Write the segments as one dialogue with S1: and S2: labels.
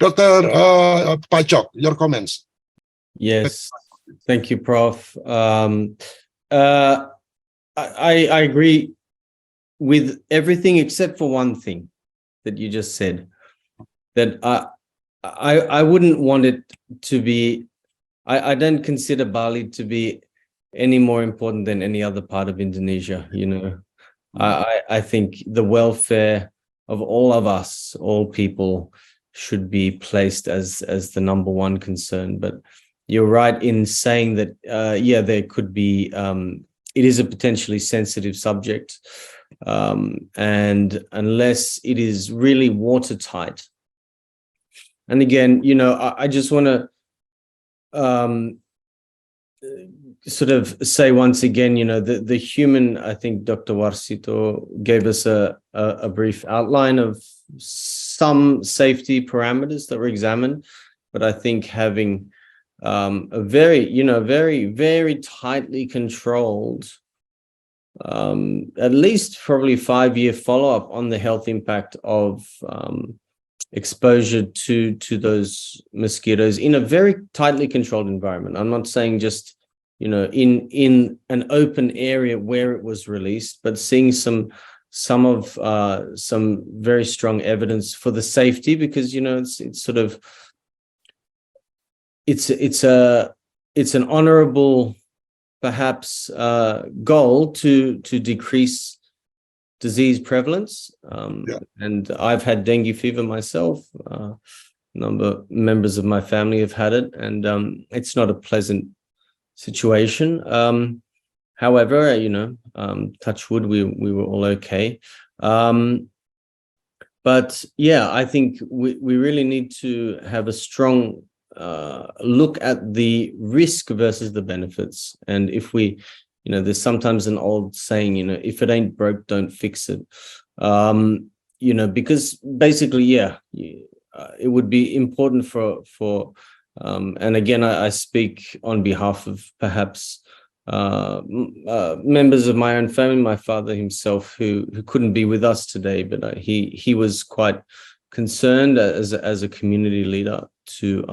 S1: Dr. Pachok, your comments.
S2: Yes, thank you, Prof. I agree with everything except for one thing that you just said. That I wouldn't want it to be. I don't consider Bali to be any more important than any other part of Indonesia. You know, I think the welfare of all of us, all people, should be placed as the number one concern. But you're right in saying that, yeah, there could be, it is a potentially sensitive subject. And unless it is really watertight. And again, you know, I just want to sort of say once again, you know, the human, I think Dr. Warsito gave us a brief outline of some safety parameters that were examined, but I think having a very, you know, very tightly controlled, at least probably 5-year follow-up on the health impact of exposure to those mosquitoes in a very tightly controlled environment. I'm not saying just, you know, in an open area where it was released, but seeing some very strong evidence for the safety, because, you know, it's sort of, it's an honorable perhaps goal to decrease disease prevalence. And I've had dengue fever myself. Members of my family have had it, and it's not a pleasant situation. However, you know, touch wood, we were all okay. But yeah, I think we really need to have a strong look at the risk versus the benefits. And if we, you know, there's sometimes an old saying, you know, if it ain't broke, don't fix it. You know, because basically, yeah, it would be important for and again, I speak on behalf of perhaps members of my own family, my father himself, who couldn't be with us today, but he was quite concerned as a community leader to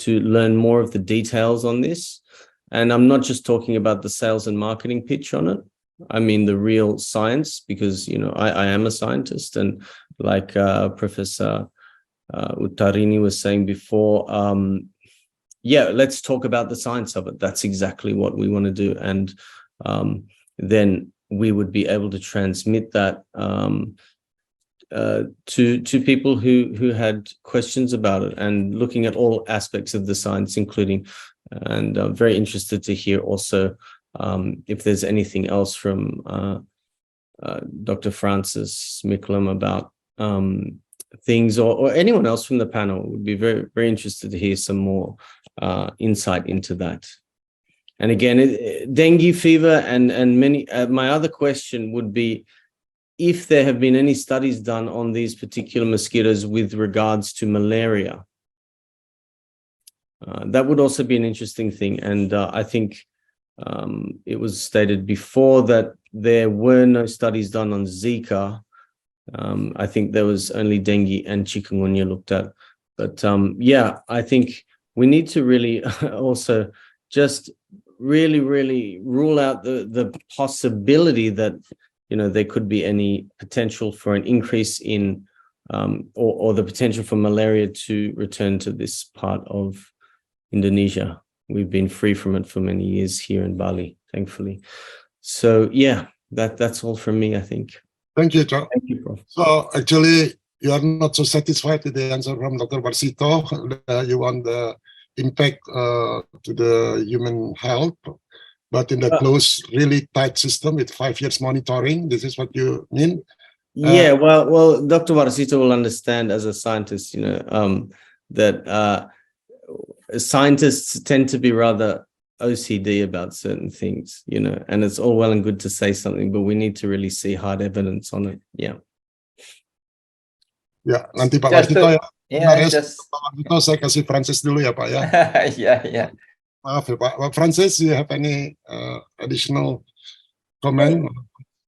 S2: learn more of the details on this. And I'm not just talking about the sales and marketing pitch on it. I mean the real science, because, you know, I am a scientist, and like Professor Uttarini was saying before, yeah, let's talk about the science of it. That's exactly what we want to do. And then we would be able to transmit that to people who had questions about it, and looking at all aspects of the science, including, and I'm very interested to hear also if there's anything else from Dr. Francis Miklam about things, or anyone else from the panel. Would be very interested to hear some more insight into that. And again, dengue fever and many, my other question would be if there have been any studies done on these particular mosquitoes with regards to malaria. That would also be an interesting thing. And I think it was stated before that there were no studies done on Zika. I think there was only dengue and chikungunya looked at. But yeah, I think we need to really also just really rule out the possibility that, you know, there could be any potential for an increase in or the potential for malaria to return to this part of Indonesia. We've been free from it for many years here in Bali, thankfully. So yeah, that's all from me, I think.
S1: Thank you, Joe.
S2: Thank you, Prof.
S1: So actually, you are not so satisfied with the answer from Dr. Warsito. You want the impact to the human health, but in the closed, really tight system with 5 years monitoring. This is what you mean?
S2: Yeah, well, Dr. Warsito will understand as a scientist, you know, that scientists tend to be rather OCD about certain things, you know, and it's all well and good to say something, but we need to really see hard evidence on it. Yeah.
S1: Ya, nanti Pak Warsito ya.
S3: Warsito,
S1: saya kasih Francis dulu ya, Pak ya.
S3: Yeah.
S1: Maaf ya, Pak. Francis, you have any additional comment?